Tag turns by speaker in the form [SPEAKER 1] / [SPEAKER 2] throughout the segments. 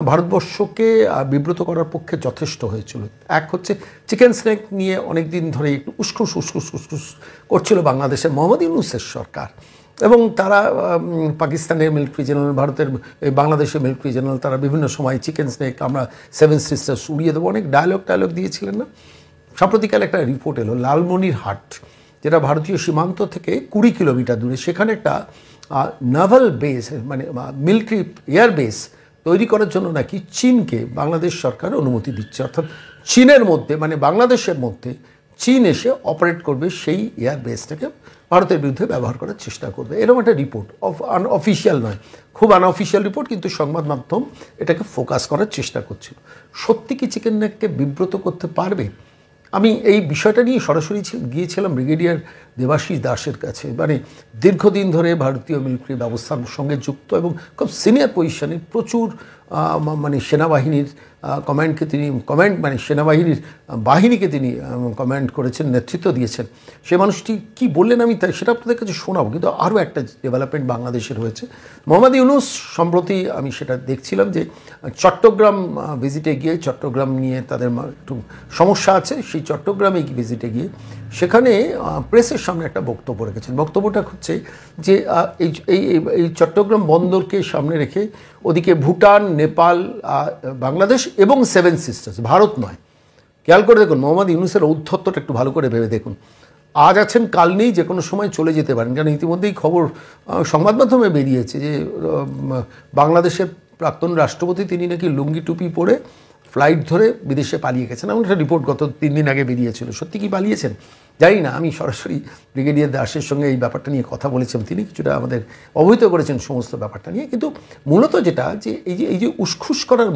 [SPEAKER 1] ভারতবর্ষকে বিব্রত করার পক্ষে যথেষ্ট হয়েছিল। এক হচ্ছে চিকেন স্নেক নিয়ে অনেক দিন ধরে একটু উস্কুস উস্কুস উস্কুস করছিল বাংলাদেশের মোহাম্মদ ইউনূসের সরকার, এবং তারা পাকিস্তানের মিলিটারি জেনারেল, ভারতের বাংলাদেশের মিলিটারি জেনারেল, তারা বিভিন্ন সময় চিকেন স্নেক আমরা সেভেন সিস্টার্স উড়িয়ে দেবো অনেক ডায়লগ দিয়েছিলেন না। সাম্প্রতিককালে একটা রিপোর্ট এলো লালমনিরহাট, যেটা ভারতীয় সীমান্ত থেকে 20 কিলোমিটার দূরে, সেখানে একটা নাভাল বেস মানে মিলিটারি এয়ার বেস তৈরি করার জন্য নাকি চীনকে বাংলাদেশ সরকার অনুমতি দিচ্ছে। অর্থাৎ চীনের মধ্যে মানে বাংলাদেশের মধ্যে চীন এসে অপারেট করবে, সেই এয়ার বেসটাকে ভারতের বিরুদ্ধে ব্যবহার করার চেষ্টা করবে। এরকম একটা রিপোর্ট, অফিসিয়াল নয়, খুব আনঅফিসিয়াল রিপোর্ট, কিন্তু সংবাদ মাধ্যম এটাকে ফোকাস করার চেষ্টা করছিল। সত্যি কি চিকেন নেককে বিব্রত করতে পারবে? আমি এই বিষয়টা নিয়ে সরাসরি গিয়েছিলাম ব্রিগেডিয়ার দেবাশিস দাসের কাছে, মানে দীর্ঘদিন ধরে ভারতীয় মিলিটারি ব্যবস্থার সঙ্গে যুক্ত এবং খুব সিনিয়র পজিশনে, প্রচুর মানে সেনাবাহিনীর কমান্ডকে তিনি মানে সেনাবাহিনীর বাহিনীকে তিনি কমান্ড করেছেন, নেতৃত্ব দিয়েছেন। সে মানুষটি কি বললেন আমি তাই সেটা আপনাদের কাছে শোনাবো। কিন্তু আরও একটা ডেভেলপমেন্ট বাংলাদেশের হয়েছে। মোহাম্মদ ইউনূস সম্প্রতি আমি সেটা দেখছিলাম যে চট্টগ্রাম ভিজিটে গিয়ে, চট্টগ্রাম নিয়ে তাদের একটু সমস্যা আছে, সেই চট্টগ্রামে ভিজিটে গিয়ে সেখানে প্রেসের সামনে একটা বক্তব্য রেখেছেন। বক্তব্যটা হচ্ছে যে এই চট্টগ্রাম বন্দরকে সামনে রেখে ওদিকে ভুটান, নেপাল, বাংলাদেশ এবং সেভেন সিস্টার্স, ভারত নয়। খেয়াল করে দেখুন মোহাম্মদ ইউনূসের ঔদ্ধত্যটা একটু ভালো করে ভেবে দেখুন। আজ আছেন, কাল নেই, যে কোনো সময় চলে যেতে পারেন। কারণ ইতিমধ্যেই খবর সংবাদ মাধ্যমে বেরিয়েছে যে বাংলাদেশের প্রাক্তন রাষ্ট্রপতি তিনি নাকি লুঙ্গি টুপি পরে ফ্লাইট ধরে বিদেশে পালিয়ে গেছেন। এমন একটা রিপোর্ট গত 3 দিন আগে বেরিয়েছিল। সত্যি কি পালিয়েছেন জানি না। আমি সরাসরি ব্রিগেডিয়ার দাসের সঙ্গে এই ব্যাপারটা নিয়ে কথা বলেছিলাম, তিনি কিছুটা আমাদের অবহিত করেছেন সমস্ত ব্যাপারটা নিয়ে। কিন্তু মূলত যেটা যে এই যে উসখুস করার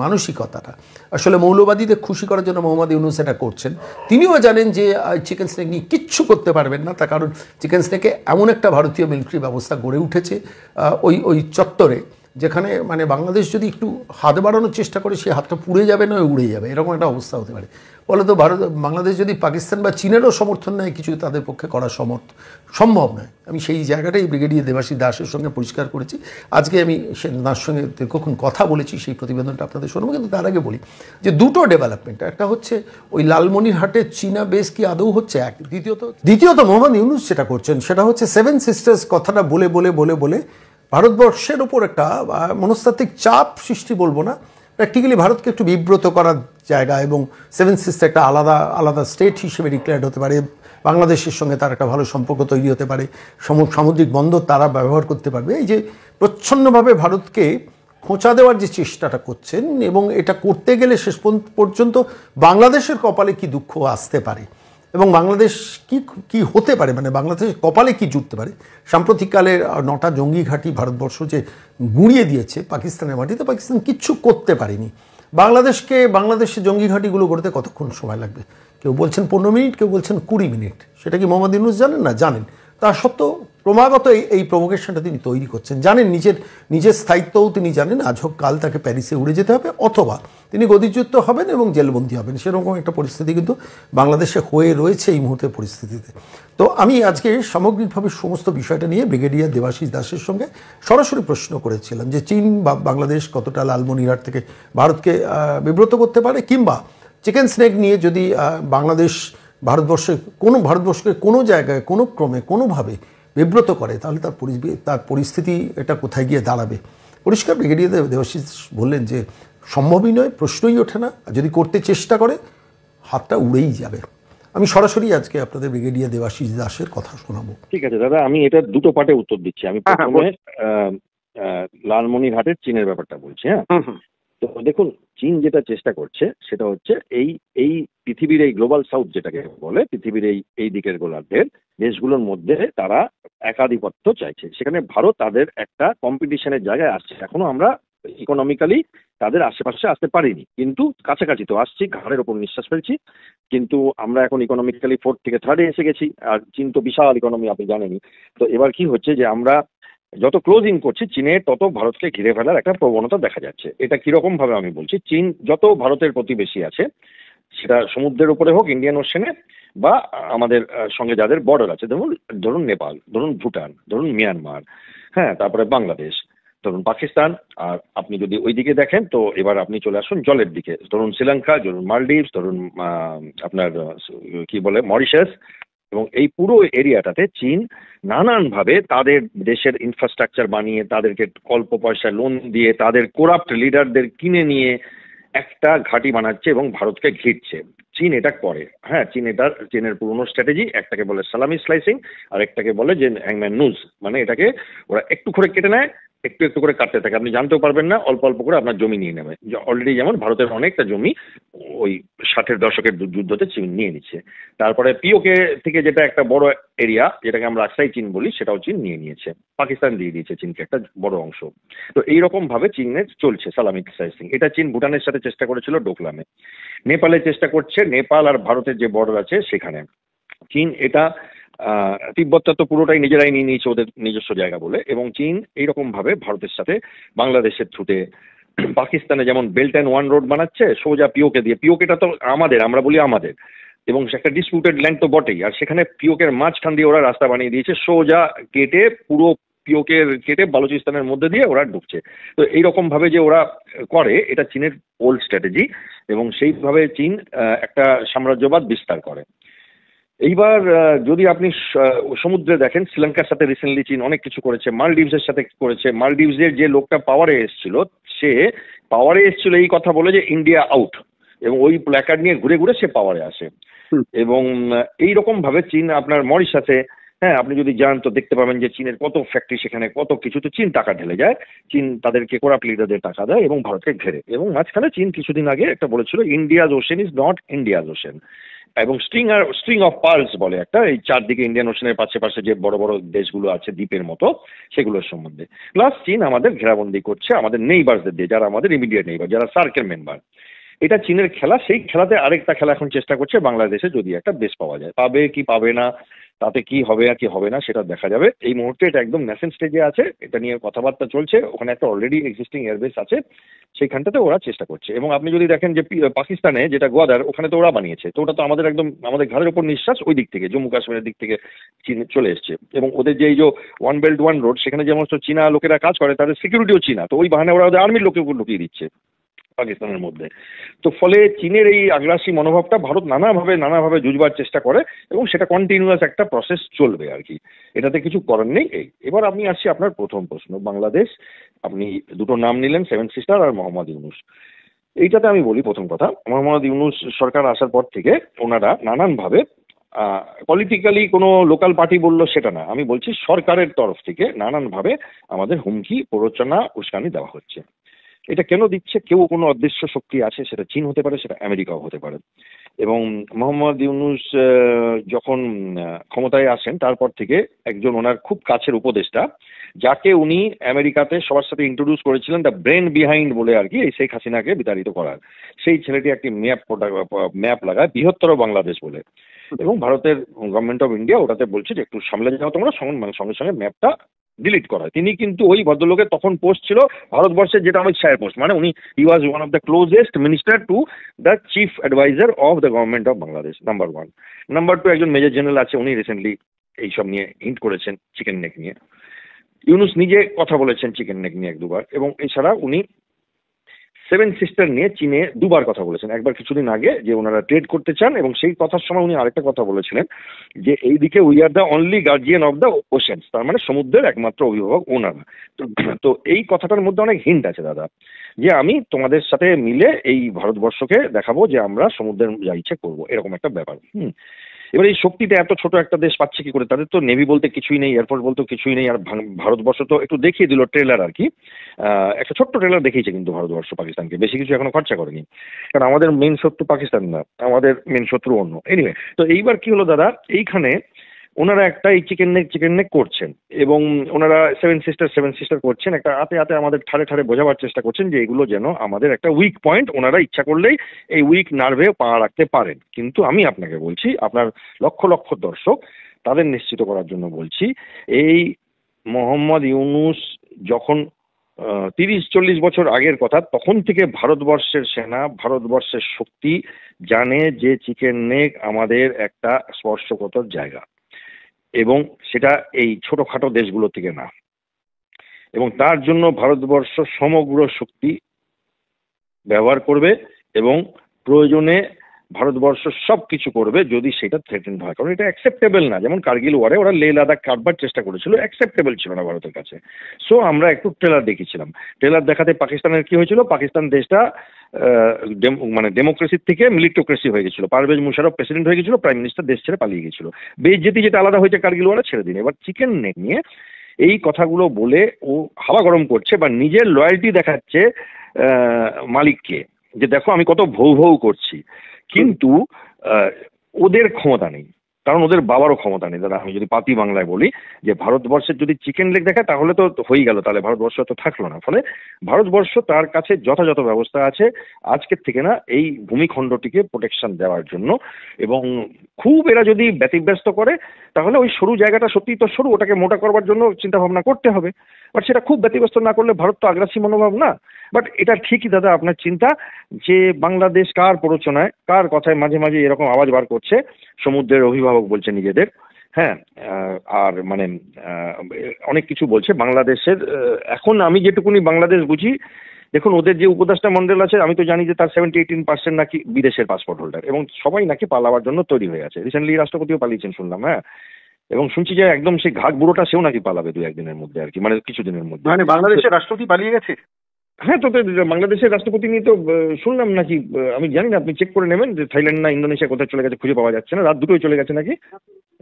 [SPEAKER 1] মানসিকতাটা আসলে মৌলবাদীদের খুশি করার জন্য মোহাম্মদ ইউনূস এটা করছেন। তিনিও জানেন যে চিকেন স্নেক নিয়ে কিচ্ছু করতে পারবেন না, তার কারণ চিকেন স্নেকে এমন একটা ভারতীয় মিলিটারি ব্যবস্থা গড়ে উঠেছে ওই চত্বরে, যেখানে মানে বাংলাদেশ যদি একটু হাত বাড়ানোর চেষ্টা করে সেই হাতটা পুড়ে যাবে না উড়ে যাবে, এরকম একটা অবস্থা হতে পারে। ফলে তো বাংলাদেশ যদি পাকিস্তান বা চীনেরও সমর্থন নেয়, কিছু তাদের পক্ষে করা সম্ভব নয়। আমি সেই জায়গাটাই ব্রিগেডিয়ার দেবাশিস দাসের সঙ্গে পরিষ্কার করেছি। আজকে আমি তার সঙ্গে দীর্ঘক্ষণ কথা বলেছি, সেই প্রতিবেদনটা আপনাদের শোনাবো। কিন্তু তার আগে বলি যে দুটো ডেভেলপমেন্ট, একটা হচ্ছে ওই লালমনিরহাটের চীনা বেস কি আদৌ হচ্ছে, এক। দ্বিতীয়ত মোহাম্মদ ইউনূস যেটা করছেন সেটা হচ্ছে সেভেন সিস্টার্স কথাটা বলে ভারতবর্ষের ওপর একটা মনস্তাত্ত্বিক চাপ সৃষ্টি, বলবো না, প্র্যাকটিক্যালি ভারতকে একটু বিব্রত করার জায়গা। এবং সেভেন সিস্টার একটা আলাদা স্টেট হিসেবে ডিক্লেয়ার্ড হতে পারে, বাংলাদেশের সঙ্গে তার একটা ভালো সম্পর্ক তৈরি হতে পারে, সামুদ্রিক বন্দর তারা ব্যবহার করতে পারবে। এই যে প্রচ্ছন্নভাবে ভারতকে খোঁচা দেওয়ার যে চেষ্টাটা করছেন, এবং এটা করতে গেলে শেষ পর্যন্ত বাংলাদেশের কপালে কি দুঃখ আসতে পারে এবং বাংলাদেশ কি হতে পারে, মানে বাংলাদেশের কপালে কি জুটতে পারে। সাম্প্রতিককালের 9টা জঙ্গি ঘাঁটি ভারতবর্ষ যে গুঁড়িয়ে দিয়েছে পাকিস্তানের মাটিতে, পাকিস্তান কিচ্ছু করতে পারেনি। বাংলাদেশের জঙ্গি ঘাঁটিগুলো গড়তে কতক্ষণ সময় লাগবে? কেউ বলছেন 15 মিনিট, কেউ বলছেন 20 মিনিট। সেটা কি মোহাম্মদ ইউনূস জানেন না? জানেন। তা সত্ত্বেও ক্রমাগত এই প্রভোকেশনটা তিনি তৈরি করছেন। জানেন নিজের স্থায়িত্বও তিনি জানেন, আজ হোক কাল তাকে প্যারিসে উড়ে যেতে হবে, অথবা তিনি গদিচ্যুত হবেন এবং জেলবন্দি হবেন। সেরকম একটা পরিস্থিতি কিন্তু বাংলাদেশে হয়ে রয়েছে এই মুহূর্তের পরিস্থিতিতে। তো আমি আজকে সামগ্রিকভাবে সমস্ত বিষয়টা নিয়ে ব্রিগেডিয়ার দেবাশিস দাসের সঙ্গে সরাসরি প্রশ্ন করেছিলাম যে চীন বা বাংলাদেশ কতটা লালমনিরহাট থেকে ভারতকে বিব্রত করতে পারে, কিংবা চিকেন স্নেক নিয়ে যদি ভারতবর্ষকে কোনো জায়গায় কোনো ক্রমে কোনোভাবে বিব্রত করে, তাহলে তার পরিস্থিতি এটা কোথায় গিয়ে দাঁড়াবে। পরিষ্কার ব্রিগেডিয়ার দেবাশিস বললেন যে সম্ভবই নয়, প্রশ্নই ওঠে না, যদি করতে চেষ্টা করে হাতটা উড়েই যাবে। আমি সরাসরি আজকে আপনাদের ব্রিগেডিয়ার দেবাশিস দাসের কথা শোনাবো।
[SPEAKER 2] ঠিক আছে দাদা, আমি এটা দুটো পার্টে উত্তর দিচ্ছি। আমি প্রথমে লালমনিরহাটের চীনের ব্যাপারটা বলছি। হ্যাঁ, তো দেখুন, চীন যেটা চেষ্টা করছে সেটা হচ্ছে এই পৃথিবীর এই গ্লোবাল সাউথ যেটাকে বলে, পৃথিবীর এই দিকের গোলার্ধের দেশগুলোর মধ্যে তারা একাধিপত্য চাইছে। সেখানে ভারত তাদের একটা কম্পিটিশনের জায়গায় আসছে। এখনো আমরা ইকোনমিক্যালি তাদের আশেপাশে আসতে পারিনি, কিন্তু কাছাকাছি তো আসছি, ঘাড়ের ওপর নিঃশ্বাস ফেলছি। কিন্তু আমরা এখন ইকোনমিক্যালি 4th থেকে 3rd এসে গেছি। আর চীন তো বিশাল ইকোনমি, আপনি জানেনই। তো এবার কি হচ্ছে যে আমরা যত ক্লোজিং করছি চীনের, তত ভারতকে ঘিরে ফেলার একটা প্রবণতা দেখা যাচ্ছে। এটা কিরকম ভাবে আমি বলছি, চীন যত ভারতের প্রতিবেশী আছে, সেটা সমুদ্রের উপরে হোক, ইন্ডিয়ান ওশেনে, বা আমাদের সঙ্গে যাদের বর্ডার আছে, ধরুন নেপাল, ধরুন ভুটান, ধরুন মিয়ানমার, হ্যাঁ, তারপরে বাংলাদেশ, ধরুন পাকিস্তান, আর আপনি যদি ওই দিকে দেখেন তো এবার আপনি চলে আসুন জলের দিকে, ধরুন শ্রীলঙ্কা, ধরুন মালদ্বীপ, ধরুন আপনার কি বলে মরিশাস, এবং এই পুরো এরিয়াটাতে চীন নানানভাবে তাদের দেশের ইনফ্রাস্ট্রাকচার বানিয়ে, তাদেরকে অল্প পয়সা লোন দিয়ে, তাদের করাপ্ট লিডারদের কিনে নিয়ে একটা ঘাঁটি বানাচ্ছে এবং ভারতকে ঘিরছে। চীন এটা করে, হ্যাঁ, চীনের পুরনো স্ট্র্যাটেজি, একটাকে বলে সালামি স্লাইসিং, আর একটাকে বলে যে হ্যাংম্যান নুজ, মানে এটাকে ওরা একটু করে কেটে নেয়, একটু একটু করে কাটতে থাকে, আপনি জানতেও পারবেন না, অল্প অল্প করে আপনার জমি নিয়ে নেবে। অলরেডি যেমন ভারতের অনেকটা জমি ওই 60-এর দশকের যুদ্ধতে চীন নিয়ে নিচ্ছে। তারপরে পিওকে থেকে যেটা একটা বড় এরিয়া, যেটাকে আমরা আকসাই চীন বলি, সেটাও চীন নিয়ে নিয়েছে। পাকিস্তান দিয়ে দিয়েছে চীনকে একটা বড় অংশ। তো এইরকম ভাবে চীনের চলছে সালামি স্লাইসিং। এটা চীন ভুটানের সাথে চেষ্টা করেছিল ডোকলামে, নেপালে চেষ্টা করছে, নেপাল আর ভারতের যে বর্ডার আছে সেখানে। চীন এটা তিব্বতটা তো পুরোটাই নিজেরাই নিয়ে নিয়েছে ওদের নিজস্ব জায়গা বলে, এবং চীন এইরকম ভাবে ভারতের সাথে বাংলাদেশের থ্রুতে, পাকিস্তানে যেমন বেল্ট অ্যান্ড ওয়ান রোড বানাচ্ছে সোজা পিওকে দিয়ে, পিওকেটা তো আমাদের, আমরা বলি আমাদের, এবং সে একটা ডিসপিউটেড ল্যান্ড তো বটেই, আর সেখানে পিওকের মাঝখান দিয়ে ওরা রাস্তা বানিয়ে দিয়েছে, সোজা কেটে পুরো পিওকের কেটে বালুচিস্তানের মধ্যে দিয়ে ওরা ঢুকছে। তো এইরকম ভাবে যে ওরা করে, এটা চীনের ওল্ড স্ট্র্যাটেজি, এবং সেইভাবে চীন একটা সাম্রাজ্যবাদ বিস্তার করে। এইবার যদি আপনি সমুদ্রে দেখেন, শ্রীলঙ্কার সাথে রিসেন্টলি চীন অনেক কিছু করেছে, মালদ্বীপসের সাথে করেছে। মালদ্বীপসের যে লোকটা পাওয়ারে এসেছিল, সে পাওয়ারে এসেছিল এই কথা বলে যে ইন্ডিয়া আউট, এবং ওই প্ল্যাকার্ড নিয়ে ঘুরে ঘুরে সে পাওয়ারে আসে। এবং এইরকম ভাবে চীন আপনার মরিশাসে, হ্যাঁ, আপনি যদি যান তো দেখতে পাবেন যে চীনের কত ফ্যাক্টরি, সেখানে কত কিছু, তো চীন টাকা ঢেলে যায়, চীন তাদেরকে করাপ্ট লিডারদের টাকা দেয় এবং ভারতকে ঘেরে। এবং মাঝখানে চীন কিছুদিন আগে একটা বলেছিল India's ocean is not India's ocean, এবং স্ট্রিং অফ পার্লস বলে একটা, এই চারদিকে ইন্ডিয়ান ওশনের পাশে পাশে যে বড় বড় দেশগুলো আছে দ্বীপের মতো, সেগুলোর সম্বন্ধে। প্লাস চীন আমাদের ঘেরাবন্দি করছে আমাদের নেইবারসদের দিয়ে, যারা আমাদের ইমিডিয়েট নেইবার, যারা সার্কের মেম্বার। এটা চীনের খেলা। সেই খেলাতে আরেকটা খেলা এখন চেষ্টা করছে বাংলাদেশে যদি একটা বেস পাওয়া যায়, পাবে কি পাবে না, তাতে কি হবে আর কি হবে না সেটা দেখা যাবে। এই মুহূর্তে এটা একদম ন্যাসেন্ট স্টেজে আছে, এটা নিয়ে কথাবার্তা চলছে। ওখানে একটা অলরেডি এক্সিস্টিং এয়ারবেস আছে, সেইখানটাতে ওরা চেষ্টা করছে। এবং আপনি যদি দেখেন যে পাকিস্তানে যেটা গোয়াদার, ওখানে তো ওরা বানিয়েছে, তো ওটা তো আমাদের একদম আমাদের ঘরের উপর নিঃশ্বাস, ওই দিক থেকে জম্মু কাশ্মীরের দিক থেকে চীন চলে এসছে। এবং ওদের যে এই যে ওয়ান বেল্ট ওয়ান রোড, সেখানে যেমন চীনা লোকেরা কাজ করে, তাদের সিকিউরিটিও চীনা, তো ওই বাহানে ওরা ওদের আর্মির লোকের উপর ঢুকিয়ে দিচ্ছে পাকিস্তানের মধ্যে। তো ফলে চীনের এই আগ্রাসী মনোভাবটা ভারত নানাভাবে জুজবার চেষ্টা করে, এবং সেটা কন্টিনিউয়াস একটা প্রসেস চলবে আর কি, এটাতে কিছু করার নেই। এবার আপনি আসছি আপনার প্রথম প্রশ্ন, বাংলাদেশ, আপনি দুটো নাম নিলেন, সেভেন সিস্টার আর মোহাম্মদ ইউনুস। এইটাতে আমি বলি প্রথম কথা, মোহাম্মদ ইউনুস সরকার আসার পর থেকে ওনারা নানানভাবে, পলিটিক্যালি কোনো লোকাল পার্টি বললো সেটা না, আমি বলছি সরকারের তরফ থেকে নানানভাবে আমাদের হুমকি, প্ররোচনা, উস্কানি দেওয়া হচ্ছে। এটা কেন দিচ্ছে? কেউ কোনো অদৃশ্য শক্তি আছে, সেটা চীন হতে পারে, সেটা আমেরিকাও হতে পারে। এবং মোহাম্মদ ইউনুস যখন ক্ষমতায় আসেন, তারপর থেকে একজন ওনার খুব কাছের উপদেষ্টা, যাকে উনি আমেরিকাতে সবার সাথে ইন্ট্রোডিউস করেছিলেন দ্য ব্রেন বিহাইন্ড বলে আর কি, এই শেখ হাসিনাকে বিতাড়িত করার, সেই ছেলেটি একটি ম্যাপ লাগায় বৃহত্তর বাংলাদেশ বলে, এবং ভারতের গভর্নমেন্ট অফ ইন্ডিয়া ওটাতে বলছে যে একটু সামলে যাও তোমরা, সঙ্গে সঙ্গে ম্যাপটা ডিলিট করা হয়। তিনি কিন্তু ওই ভদ্রলোকের তখন পোস্ট ছিল ভারতবর্ষের যেটা অমিত শাহের পোস্ট, মানে উনি he was one of the closest minister to the chief adviser of the government of Bangladesh, number one. Number two, একজন মেজর জেনারেল আছে, উনি রিসেন্টলি এইসব নিয়ে হিন্ট করেছেন, চিকেন নেক নিয়ে। ইউনুস নিজে কথা বলেছেন চিকেন নেক নিয়ে এক দুবার, এবং এছাড়া উনি সেভেন সিস্টার নিয়ে চীনে দুবার কথা বলেছেন। একবার কিছুদিন আগে যে ওনারা ট্রেড করতে চান, এবং সেই কথার সময় উনি আরেকটা কথা বলেছিলেন যে এইদিকে we are the only guardian of the oceans, তার মানে সমুদ্রের একমাত্র অভিভাবক ওনারা। তো এই কথাটার মধ্যে অনেক হিন্ট আছে দাদা, যে আমি তোমাদের সাথে মিলে এই ভারতবর্ষকে দেখাবো যে আমরা সমুদ্রের যা ইচ্ছে করবো, এরকম একটা ব্যাপার। এবার এই শক্তিটা এত ছোট একটা দেশ পাচ্ছে কি করে? তাদের তো নেভি বলতে কিছুই নেই, এয়ারফোর্স বলতে কিছুই নেই। আর ভারতবর্ষ তো একটু দেখিয়ে দিল ট্রেলার আর কি, একটা ছোট্ট ট্রেলার দেখিয়েছে কিন্তু ভারতবর্ষ পাকিস্তানকে, বেশি কিছু এখনো খরচা করেনি, কারণ আমাদের মেন শত্রু পাকিস্তান না, আমাদের মেন শত্রু অন্য। এনিওয়ে, তো এইবার কি হলো দাদা, এইখানে ওনারা একটা এই চিকেন নেক করছেন, এবং ওনারা সেভেন সিস্টার করছেন, একটা হাতে আমাদের ঠাড়ে বোঝাবার চেষ্টা করছেন যে এগুলো যেন আমাদের একটা উইক পয়েন্ট, ওনারা ইচ্ছা করলেই এই উইক নার্ভে পা রাখতে পারেন। কিন্তু আমি আপনাকে বলছি, আপনার লক্ষ লক্ষ দর্শক, তাদের নিশ্চিত করার জন্য বলছি, এই মোহাম্মদ ইউনুস যখন 30-40 বছর আগের কথা, তখন থেকে ভারতবর্ষের সেনা, ভারতবর্ষের শক্তি জানে যে চিকেন নেক আমাদের একটা স্পর্শকাতর জায়গা, এবং সেটা এই ছোটখাটো দেশগুলো থেকে না। এবং তার জন্য ভারতবর্ষ সমগ্র শক্তি ব্যবহার করবে এবং প্রয়োজনে ভারতবর্ষ সব কিছু করবে যদি সেটা থ্রেটেন্ড হয়, কারণ এটা অ্যাকসেপ্টেবল না। যেমন কার্গিল ওয়ারে ওরা লে লাদাখ কাটবার চেষ্টা করেছিল, অ্যাকসেপ্টেবল ছিল না ভারতের কাছে। সো আমরা একটু ট্রেলার দেখিয়েছিলাম, ট্রেলার দেখাতে পাকিস্তানের কি হয়েছিল, পাকিস্তান দেশটা মানে ডেমোক্রেসির থেকে মিলিটোক্রেসি হয়ে গেছিল, পারভেজ মুশারফ প্রেসিডেন্ট হয়ে গেছিল, প্রাইম মিনিস্টার দেশ ছেড়ে পালিয়ে গেছিল। বেইজ্জতি যেটা আলাদা হয়েছে কার্গিল ওয়ারে ছেড়ে দিন। এবার চিকেন নেক নিয়ে এই কথাগুলো বলে ও হাওয়া গরম করছে বা নিজের লয়্যালটি দেখাচ্ছে মালিককে, যে দেখো আমি কত ভৌ ভৌ করছি, কিন্তু ওদের ক্ষমতা নেই, কারণ ওদের বাবারও ক্ষমতা নেই। দাদা আমি যদি পাতি বাংলায় বলি যে ভারতবর্ষের যদি চিকেন লেগ দেখায় তাহলে তো হয়ে গেল, তাহলে ভারতবর্ষ তো থাকলো না। ফলে ভারতবর্ষ তার কাছে যথাযথ ব্যবস্থা আছে আজকের থেকে না এই ভূমিখণ্ডটিকে প্রোটেকশন দেওয়ার জন্য, এবং খুব এরা যদি ব্যতিব্যস্ত করে তাহলে ওই সরু জায়গাটা সত্যিই তো সরু, ওটাকে মোটা করবার জন্য চিন্তা ভাবনা করতে হবে। বাট সেটা খুব ব্যতিব্যস্ত না করলে ভারত তো আগ্রাসী মনোভাব না। বাট এটা ঠিকই দাদা আপনার চিন্তা যে বাংলাদেশ কার প্ররোচনায় কার কথায় মাঝে মাঝে এরকম আওয়াজ বার করছে, সমুদ্রের অভিভাবক বলছে নিজেদের, হ্যাঁ, আর মানে অনেক কিছু বলছে বাংলাদেশের। এখন আমি যেটুকুনি বাংলাদেশ বুঝি, দেখুন ওদের যে উপদেষ্টা মন্ডল আছে আমি তো জানি যে তার 70-18% নাকি বিদেশের পাসপোর্ট হোল্ডার, এবং সবাই নাকি পালাবার জন্য তৈরি হয়ে আছে। রিসেন্টলি রাষ্ট্রপতিও পালিয়েছেন শুনলাম, হ্যাঁ, এবং শুনছি যে একদম সেই ঘাট বুড়োটা সেও নাকি পালাবে 2-1 দিনের মধ্যে আর কি, মানে কিছুদিনের মধ্যে।
[SPEAKER 3] মানে বাংলাদেশের রাষ্ট্রপতি পালিয়ে গেছে?
[SPEAKER 2] হ্যাঁ, তো বাংলাদেশের রাষ্ট্রপতি নিয়ে তো শুনলাম নাকি, আমি জানি না, আপনি চেক করে নেবেন যে থাইল্যান্ড না ইন্দোনেশিয়া কোথায় চলে গেছে, খুঁজে পাওয়া যাচ্ছে না, রাত দুটোই চলে গেছে নাকি,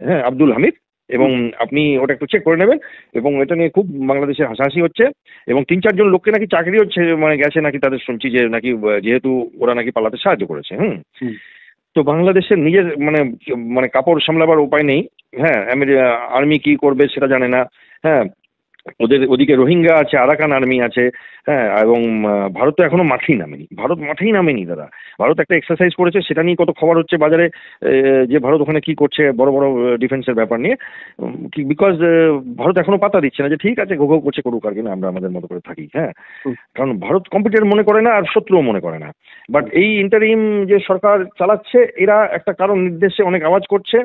[SPEAKER 2] হ্যাঁ, আব্দুল হামিদ। এবং আপনি ওটা একটু চেক করে নেবেন, এবং এটা নিয়ে খুব বাংলাদেশে হাসাহাসি হচ্ছে, এবং 3-4 জন লোককে নাকি চাকরি হচ্ছে, মানে গেছে নাকি, তাদের শুনছি যে নাকি যেহেতু ওরা নাকি পালাতে সাহায্য করেছে। তো বাংলাদেশের নিজের মানে মানে কাপড় সামলাবার উপায় নেই, হ্যাঁ, আর্মি কি করবে সেটা জানে না, হ্যাঁ, ওদের ওদিকে রোহিঙ্গা আছে, আরাকান আর্মি আছে, হ্যাঁ, এবং ভারত তো এখনো মাঠেই নামেনি দাদা। ভারত একটা এক্সারসাইজ করেছে, সেটা নিয়ে কত খবর হচ্ছে বাজারে, যে ভারত ওখানে কি করছে বড় বড় ডিফেন্সের ব্যাপার নিয়ে, বিকজ ভারত এখনো পাত্তা দিচ্ছে না যে ঠিক আছে ঘো ঘো করছে, করুক আর কি না, আমরা আমাদের মতো করে থাকি, হ্যাঁ। কারণ ভারত কম্পিটিটর মনে করে না আর শত্রুও মনে করে না। বাট এই ইন্টারিম যে সরকার চালাচ্ছে এরা একটা কারণ নির্দেশে অনেক আওয়াজ করছে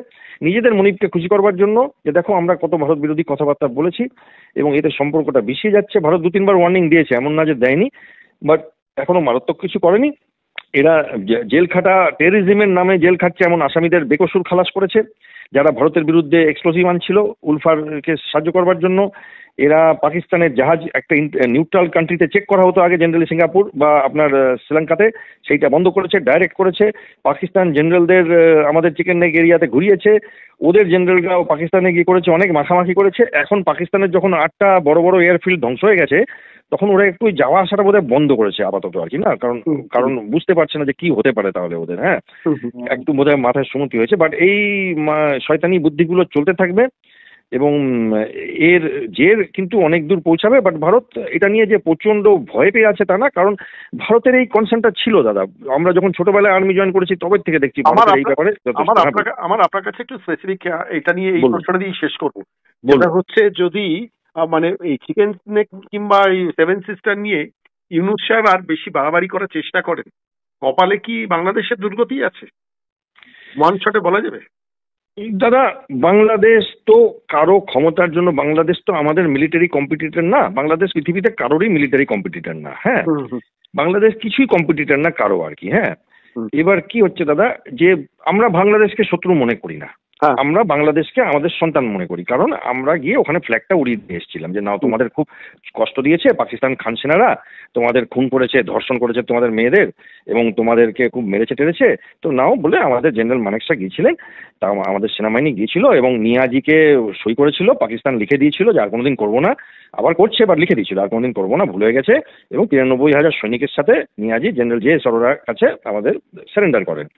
[SPEAKER 2] নিজেদের মনিবকে খুশি করবার জন্য, যে দেখো আমরা কত ভারত বিরোধী কথাবার্তা বলেছি, এবং এতে সম্পর্কটা বিষিয়ে যাচ্ছে। ভারত 2-3 বার ওয়ার্নিং দিয়েছে, এমন না যে দেয়নি, বাট এখনো মারাত্মক কিছু করেনি। এরা জেল খাটা, টেররিজমের নামে জেল খাটছে এমন আসামিদের বেকসুর খালাস করেছে, যারা ভারতের বিরুদ্ধে এক্সপ্লোসিভ আনছিল উলফারকে সাহায্য করবার জন্য। এরা পাকিস্তানের জাহাজ একটা নিউট্রাল কান্ট্রিতে চেক করা হতো আগে, জেনারেলি সিঙ্গাপুর বা আপনার শ্রীলঙ্কাতে, সেইটা বন্ধ করেছে, ডাইরেক্ট করেছে। পাকিস্তান জেনারেলদের আমাদের চিকেন নেক এরিয়াতে ঘুরিয়েছে, ওদের জেনারেলরাও পাকিস্তানে গিয়ে করেছে, অনেক মাখামাখি করেছে। এখন পাকিস্তানের যখন 8টা বড় বড় এয়ারফিল্ড ধ্বংস হয়ে গেছে, তখন ওরা একটু যাওয়া আসাটা বোধহয় বন্ধ করেছে আপাতত আর কি, না, কারণ বুঝতে পারছে না যে কি হতে পারে তাহলে ওদের, হ্যাঁ, একটু বোধহয় মাথায় সুমতি হয়েছে। বাট এই শয়তানি বুদ্ধিগুলো চলতে থাকবে, এবং এর জের কিন্তু অনেক দূর পৌঁছাবে। বাট ভারত এটা নিয়ে যে প্রচন্ড ভয় পেয়ে আছে তা না, কারণ ভারতের এই কনসার্নটা ছিল দাদা, আমরা যখন ছোটবেলায় আর্মি জয়েন করেছি তবে থেকে দেখছি এই ব্যাপারে।
[SPEAKER 3] আমার আপনার কাছে একটু স্পেসিফিক এটা নিয়ে এই প্রশ্নটা দিয়ে শেষ করবো, যেটা হচ্ছে যদি মানে এই চিকেন স্নেক কিংবা এই 7 সিস্টার নিয়ে ইউনূস সাহেব আর বেশি বাড়াবাড়ি করার চেষ্টা করেন, কপালে কি বাংলাদেশের দুর্গতি আছে? ওয়ান শটে বলা যাবে?
[SPEAKER 2] দাদা বাংলাদেশ তো কারো ক্ষমতার জন্য, বাংলাদেশ তো আমাদের মিলিটারি কম্পিটিটর না, বাংলাদেশ পৃথিবীতে কারোরই মিলিটারি কম্পিটিটর না, হ্যাঁ, বাংলাদেশ কিছুই কম্পিটিটর না কারো আর কি, হ্যাঁ। এবার কি হচ্ছে দাদা, যে আমরা বাংলাদেশকে শত্রু মনে করি না, আমরা বাংলাদেশকে আমাদের সন্তান মনে করি, কারণ আমরা গিয়ে ওখানে ফ্ল্যাগটা উড়িয়ে দিয়ে এসেছিলাম যে নাও, তোমাদের খুব কষ্ট দিয়েছে পাকিস্তান খান সেনারা, তোমাদের খুন করেছে, ধর্ষণ করেছে তোমাদের মেয়েদের, এবং তোমাদেরকে খুব মেরেছে টেরেছে, তো নাও বলে আমাদের জেনারেল মানেকশা গিয়েছিলেন, তা আমাদের সেনাবাহিনী গিয়েছিল এবং নিয়াজিকে সই করেছিল, পাকিস্তান লিখে দিয়েছিল যে আর কোনোদিন করবো না, আবার করছে, এবার লিখে দিয়েছিল আর কোনোদিন করবো না, ভুলে হয়ে গেছে, এবং 93,000 সৈনিকের সাথে নিয়াজি জেনারেল জে সরোরার কাছে আমাদের সারেন্ডার করেন।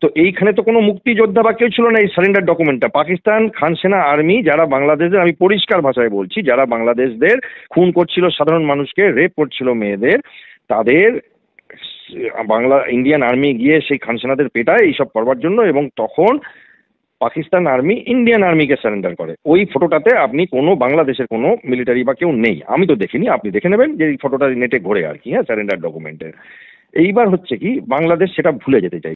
[SPEAKER 2] তো এইখানে তো কোনো মুক্তিযোদ্ধা বা কেউ ছিল না, এই সারেন্ডার ডকুমেন্টটা পাকিস্তান খান সেনা আর্মি যারা বাংলাদেশের, আমি পরিষ্কার ভাষায় বলছি, যারা বাংলাদেশদের খুন করছিল, সাধারণ মানুষকে রেপ করছিল, মেয়েদের, তাদের ইন্ডিয়ান আর্মি গিয়ে সেই খান সেনাদের পেটায় এইসব করবার জন্য, এবং তখন পাকিস্তান আর্মি ইন্ডিয়ান আর্মিকে সারেন্ডার করে। ওই ফটোটাতে আপনি কোনো বাংলাদেশের কোনো মিলিটারি বা কেউ নেই, আমি তো দেখিনি, আপনি দেখে নেবেন যে এই ফটোটা নেটে ঘোরে আর কি, হ্যাঁ, সারেন্ডার ডকুমেন্টের। এইবার হচ্ছে কি, বাংলাদেশ সেটা ভুলে যেতে চাই।